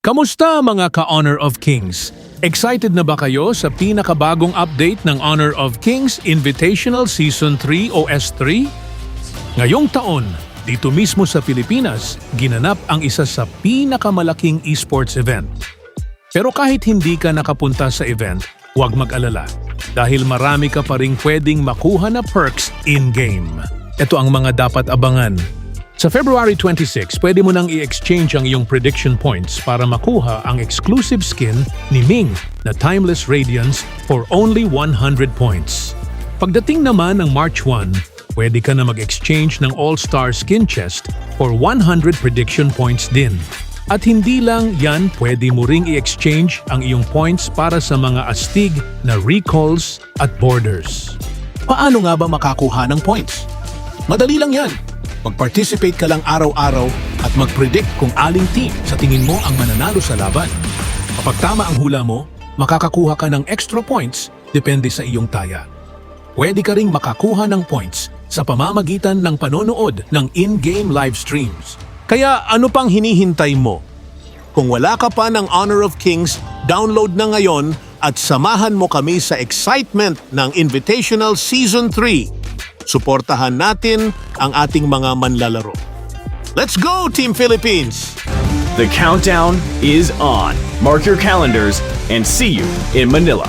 Kamusta mga ka-Honor of Kings? Excited na ba kayo sa pinakabagong update ng Honor of Kings Invitational Season 3 o S3? Ngayong taon, dito mismo sa Pilipinas, ginanap ang isa sa pinakamalaking esports event. Pero kahit hindi ka nakapunta sa event, huwag mag-alala dahil marami ka pa ring pwedeng makuha na perks in-game. Ito ang mga dapat abangan. Sa February 26, pwede mo nang i-exchange ang iyong prediction points para makuha ang exclusive skin ni Ming na Timeless Radiance for only 100 points. Pagdating naman ng March 1, pwede ka na mag-exchange ng All-Star Skin Chest for 100 prediction points din. At hindi lang yan, pwede mo ring i-exchange ang iyong points para sa mga astig na recalls at borders. Paano nga ba makakuha ng points? Madali lang yan. Mag-participate ka lang araw-araw at mag-predict kung aling team sa tingin mo ang mananalo sa laban. Kapag tama ang hula mo, makakakuha ka ng extra points depende sa iyong taya. Pwede ka ring makakuha ng points sa pamamagitan ng panonood ng in-game live streams. Kaya ano pang hinihintay mo? Kung wala ka pa ng Honor of Kings, download na ngayon at samahan mo kami sa excitement ng Invitational Season 3. Suportahan natin ang ating mga manlalaro. Let's go, Team Philippines! The countdown is on. Mark your calendars and see you in Manila.